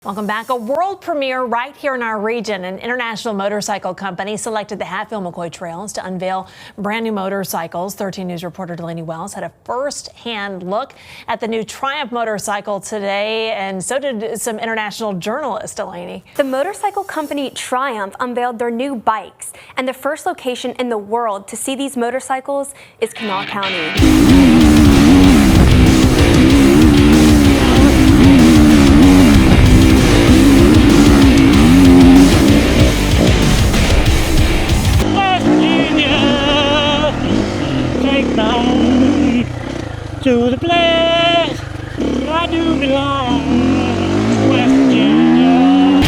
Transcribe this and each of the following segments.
Welcome back. A world premiere right here in our region. An international motorcycle company selected the Hatfield McCoy trails to unveil brand new motorcycles. 13 News reporter Delaney Wells had a first-hand look at the new Triumph motorcycle today, and so did some international journalists, Delaney. The motorcycle company Triumph unveiled their new bikes, and the first location in the world to see these motorcycles is Kanawha County. To the place where I do belong, West Virginia.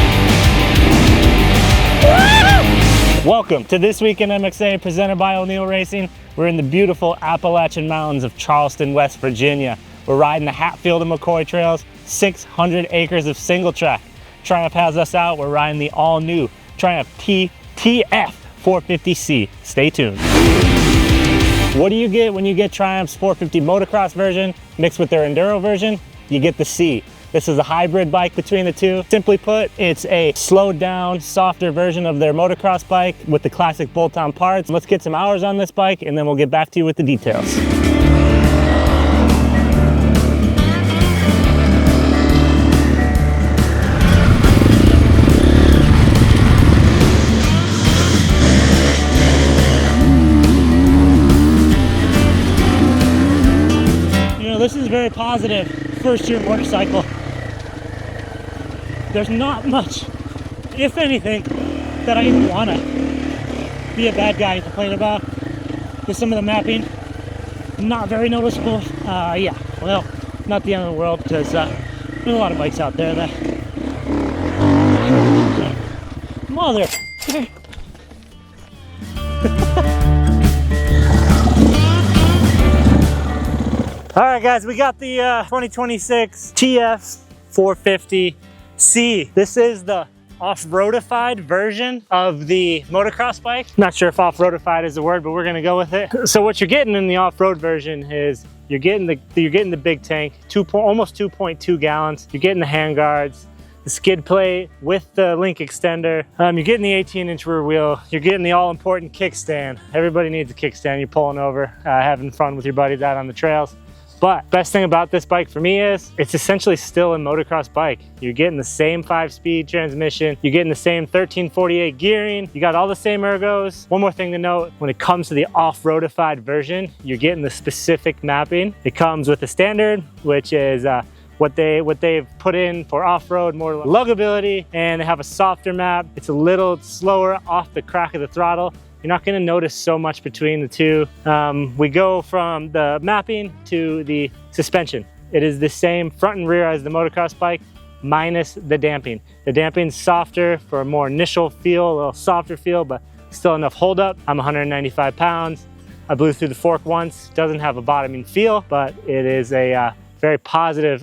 Welcome to This Week in MXA, presented by O'Neill Racing. We're in the beautiful Appalachian Mountains of Charleston, West Virginia. We're riding the Hatfield McCoy trails, 600 acres of single track. Triumph has us out. We're riding the all-new Triumph TF450-C. Stay tuned. What do you get when you get Triumph's 450 motocross version mixed with their Enduro version? You get the C. This is a hybrid bike between the two. Simply put, it's a slowed down, softer version of their motocross bike with the classic bolt-on parts. Let's get some hours on this bike and then we'll get back to you with the details. This is very positive first year motorcycle. There's not much, if anything, that I even want to be a bad guy and complain about. With some of the mapping, not very noticeable. Yeah, well, not the end of the world, because there's a lot of bikes out there that... Mother... All right, guys, we got the 2026 TF450-C. This is the off-roadified version of the motocross bike. Not sure if off-roadified is the word, but we're gonna go with it. So what you're getting in the off-road version is you're getting the big tank, almost 2.2 gallons. You're getting the handguards, the skid plate with the link extender. You're getting the 18-inch rear wheel. You're getting the all-important kickstand. Everybody needs a kickstand. You're pulling over, having fun with your buddies out on the trails. But best thing about this bike for me is it's essentially still a motocross bike. You're getting the same 5-speed transmission. You're getting the same 1348 gearing. You got all the same ergos. One more thing to note, when it comes to the off-roadified version, you're getting the specific mapping. It comes with the standard, which is what they've put in for off-road, more luggability, and they have a softer map. It's a little slower off the crack of the throttle. You're not going to notice so much between the two. We go from the mapping to the suspension. It is the same front and rear as the motocross bike, minus the damping. The damping's softer for a more initial feel, a little softer feel, but still enough hold up. I'm 195 pounds. I blew through the fork once. Doesn't have a bottoming feel, but it is a very positive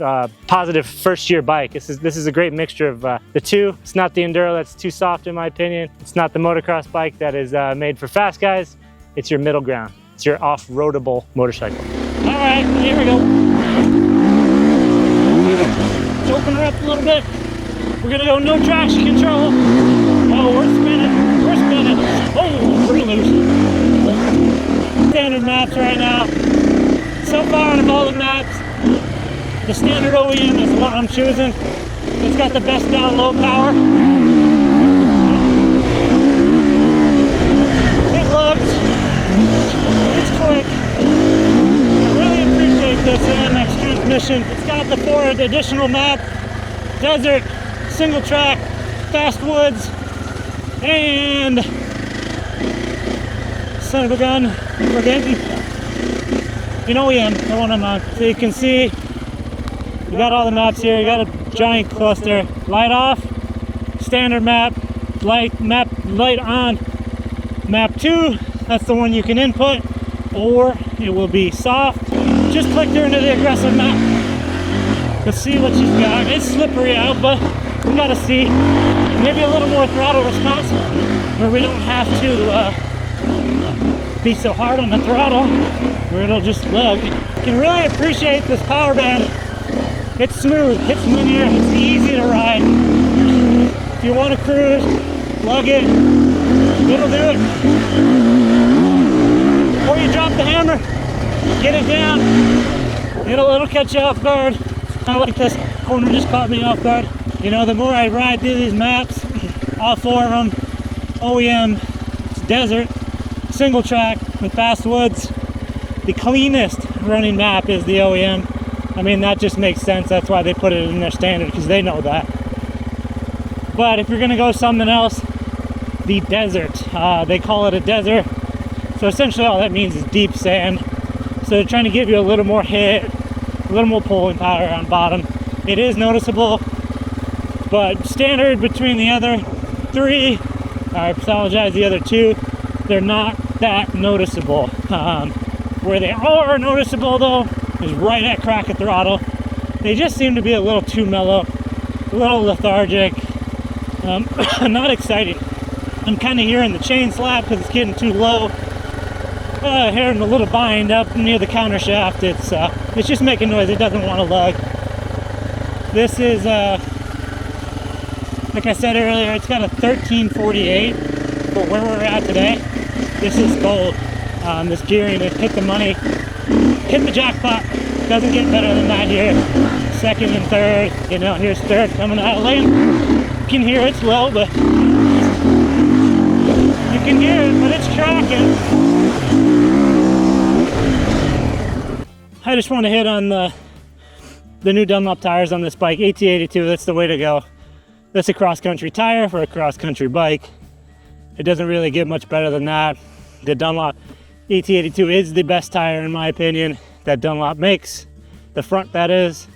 first year bike. This is a great mixture of the two. It's not the Enduro that's too soft in my opinion. It's not the motocross bike that is made for fast guys. It's your middle ground. It's your off-roadable motorcycle. All right, here we go. Let's open her up a little bit. We're gonna go no traction control. Oh, we're spinning. Oh, pretty loose. Standard maps right now. So far out of all the maps, the standard OEM is what I'm choosing. It's got the best down-low power. It looks, it's quick. I really appreciate this MX transmission. It's got the 4 additional maps: desert, single track, fast woods, and son of a gun, we're getting an OEM, the one I'm on. So you can see, you got all the maps here. You got a giant cluster. Light off, standard map, light on. Map 2, that's the one you can input, or it will be soft. Just clicked her into the aggressive map. Let's see what she's got. It's slippery out, but we gotta see. Maybe a little more throttle response, where we don't have to be so hard on the throttle, where it'll just lug. You can really appreciate this power band It's smooth, it's linear, it's easy to ride. If you want to cruise, lug it, it'll do it. Before you drop the hammer, get it down, it'll catch you off guard. I like this corner just caught me off guard. You know, the more I ride through these maps, all 4 of them, OEM, it's desert, single track with fast woods. The cleanest running map is the OEM. I mean, that just makes sense. That's why they put it in their standard, because they know that. But if you're gonna go something else, the desert, they call it a desert. So essentially all that means is deep sand. So they're trying to give you a little more hit, a little more pulling power on bottom. It is noticeable, but standard between the other 3, I apologize, the other 2, they're not that noticeable. Where they are noticeable though is right at crack at throttle. They just seem to be a little too mellow, a little lethargic, not exciting. I'm kind of hearing the chain slap because it's getting too low. Hearing a little bind up near the counter shaft. It's just making noise. It doesn't want to lug. This is, like I said earlier, it's got a 1348, but where we're at today, this is gold. This gearing, it hit the money, hit the jackpot. Doesn't get better than that here. 2nd and 3rd, you know, here's 3rd coming out of lane. You can hear it's low, but you can hear it, but it's tracking. I just want to hit on the new Dunlop tires on this bike, AT82, that's the way to go. That's a cross-country tire for a cross-country bike. It doesn't really get much better than that. The Dunlop AT82 is the best tire in my opinion that Dunlop makes. The front, that is.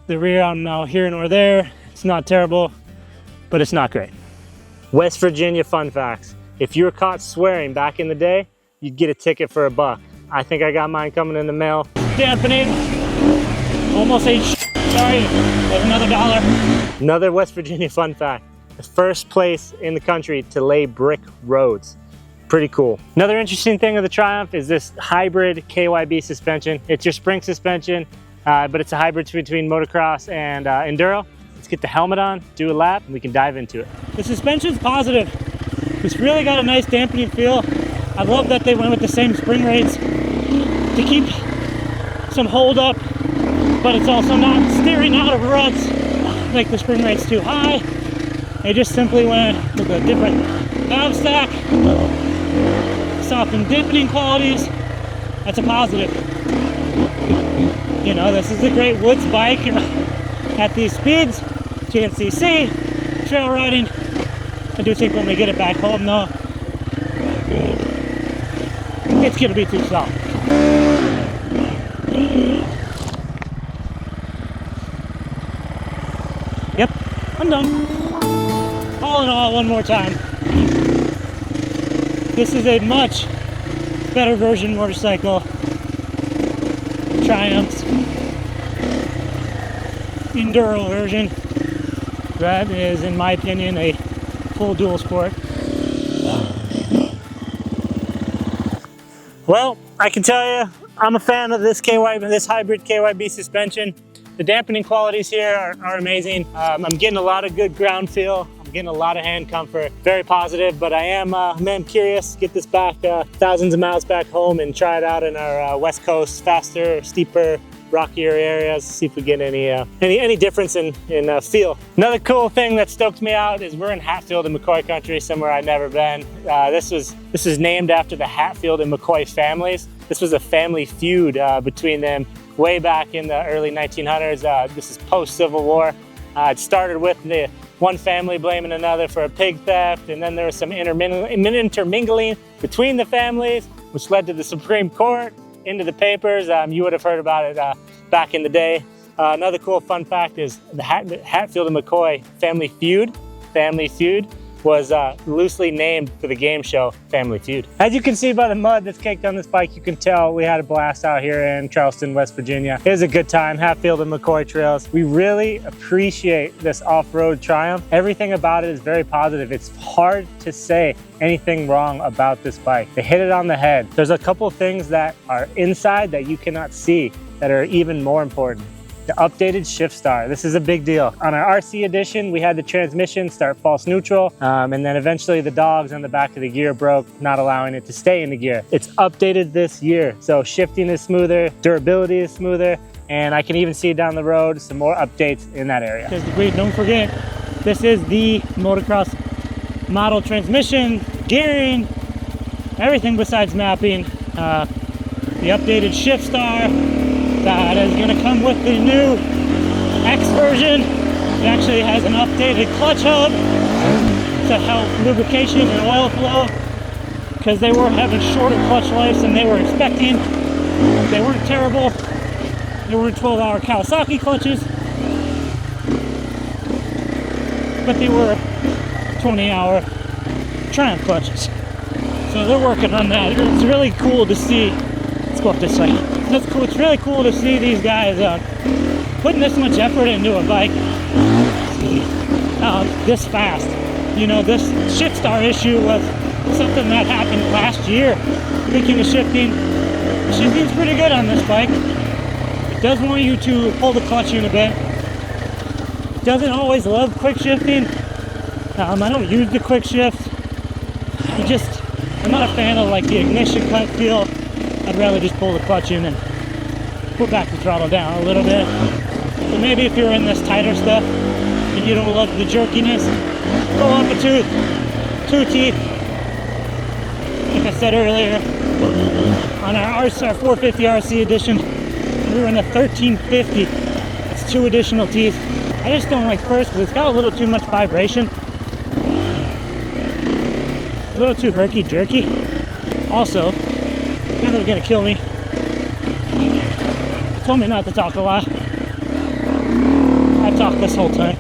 The rear, I'm now here nor there. It's not terrible, but it's not great. West Virginia fun facts. If you were caught swearing back in the day, you'd get a ticket for $1. I think I got mine coming in the mail. Dampening, almost ate sorry, there's another $1. Another West Virginia fun fact. The first place in the country to lay brick roads. Pretty cool. Another interesting thing of the Triumph is this hybrid KYB suspension. It's your spring suspension, but it's a hybrid between motocross and enduro. Let's get the helmet on, do a lap, and we can dive into it. The suspension's positive. It's really got a nice dampening feel. I love that they went with the same spring rates to keep some hold up, but it's also not steering out of ruts like the spring rate's too high. They just simply went with a different valve stack. Softened dampening qualities, that's a positive. You know, this is a great woods bike at these speeds, GNCC, trail riding. I do think when we get it back home though, it's gonna be too soft. Yep, I'm done. All in all, one more time. This is a much better version motorcycle. Triumph's Enduro version. That is, in my opinion, a full dual sport. Well, I can tell you, I'm a fan of this hybrid KYB suspension. The dampening qualities here are amazing. I'm getting a lot of good ground feel. Getting a lot of hand comfort, very positive, but I am curious, get this back thousands of miles back home and try it out in our West Coast, faster, steeper, rockier areas, see if we get any difference in feel. Another cool thing that stoked me out is we're in Hatfield and McCoy country, somewhere I've never been. This is named after the Hatfield and McCoy families. This was a family feud between them way back in the early 1900s. This is post-Civil War. It started with the one family blaming another for a pig theft, and then there was some intermingling between the families, which led to the Supreme Court, into the papers. You would have heard about it back in the day. Another cool fun fact is the Hatfield and McCoy family feud was loosely named for the game show Family Feud. As you can see by the mud that's caked on this bike, you can tell we had a blast out here in Charleston, West Virginia. It was a good time, Hatfield and McCoy trails. We really appreciate this off-road Triumph. Everything about it is very positive. It's hard to say anything wrong about this bike. They hit it on the head. There's a couple things that are inside that you cannot see that are even more important. the updated shift star. This is a big deal. On our RC edition, we had the transmission start false neutral, and then eventually the dogs on the back of the gear broke, not allowing it to stay in the gear. It's updated this year, so shifting is smoother, durability is smoother, and I can even see down the road some more updates in that area. Don't forget, this is the motocross model transmission, gearing, everything besides mapping. The updated shift star that is going to come with the new X version. It actually has an updated clutch hub to help lubrication and oil flow, because they were having shorter clutch lives than they were expecting. They weren't terrible. They were 12-hour Kawasaki clutches, but they were 20-hour Triumph clutches. So they're working on that. It's really cool to see. Let's go up this way. That's cool. It's really cool to see these guys putting this much effort into a bike this fast. You know, this shift star issue was something that happened last year. Speaking of shifting, shifting's pretty good on this bike. It does want you to pull the clutch in a bit. It doesn't always love quick shifting. I don't use the quick shift. I'm not a fan of like the ignition cut feel. I'd rather just pull the clutch in and put back the throttle down a little bit. So maybe if you're in this tighter stuff and you don't love the jerkiness, go up a tooth, 2 teeth. Like I said earlier, on our 450 RC edition, we were in a 1350. It's 2 additional teeth. I just don't like first because it's got a little too much vibration. A little too herky-jerky. Also, now they're gonna kill me. Told me not to talk a lot. I talked this whole time.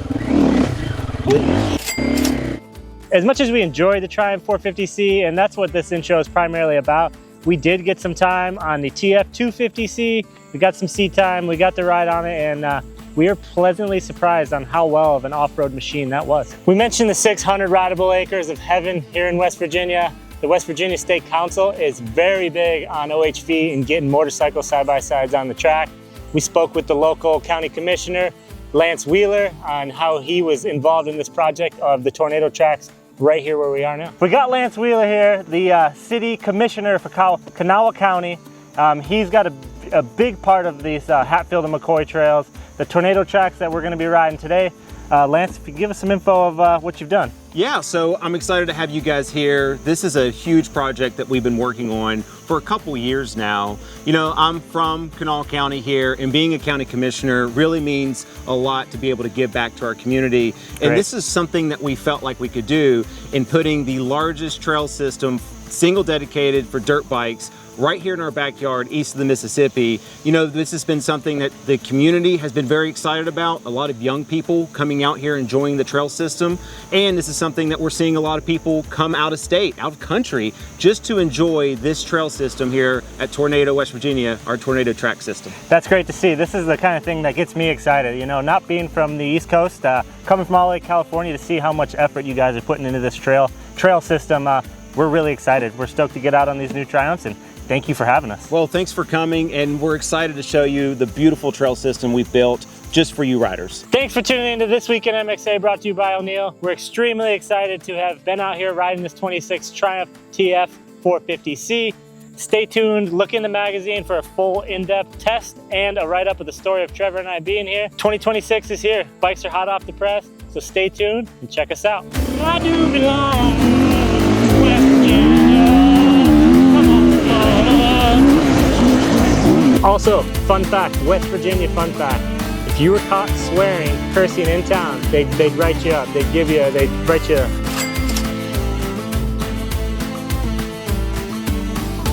As much as we enjoy the Triumph 450-C, and that's what this intro is primarily about, we did get some time on the TF250-C. We got some seat time, we got to ride on it, and we are pleasantly surprised on how well of an off-road machine that was. We mentioned the 600 rideable acres of heaven here in West Virginia. The West Virginia State Council is very big on OHV and getting motorcycle side-by-sides on the track. We spoke with the local county commissioner, Lance Wheeler, on how he was involved in this project of the tornado tracks right here where we are now. We got Lance Wheeler here, the city commissioner for Kanawha County. He's got a big part of these Hatfield and McCoy trails, the tornado tracks that we're going to be riding today. Lance, if you give us some info of what you've done. Yeah, so I'm excited to have you guys here. This is a huge project that we've been working on for a couple years now. You know, I'm from Kanawha County here, and being a county commissioner really means a lot to be able to give back to our community. And this is something that we felt like we could do in putting the largest trail system, single dedicated for dirt bikes, right here in our backyard east of the Mississippi. You know, this has been something that the community has been very excited about. A lot of young people coming out here enjoying the trail system, and this is something that we're seeing a lot of people come out of state, out of country, just to enjoy this trail system here at Tornado, West Virginia, our tornado track system. That's great to see. This is the kind of thing that gets me excited. You know, not being from the East Coast, coming from all the way to California, to see how much effort you guys are putting into this trail system. We're really excited. We're stoked to get out on these new Triumphs, and thank you for having us. Well, thanks for coming, and we're excited to show you the beautiful trail system we've built just for you riders. Thanks for tuning into This Week in MXA, brought to you by O'Neill. We're extremely excited to have been out here riding this 26 Triumph TF450-C. Stay tuned, look in the magazine for a full in-depth test and a write-up of the story of Trevor and I being here. 2026 is here. Bikes are hot off the press, so stay tuned and check us out. I do belong to West Virginia. Also, fun fact, West Virginia fun fact. If you were caught swearing, cursing in town, they'd write you up. They'd write you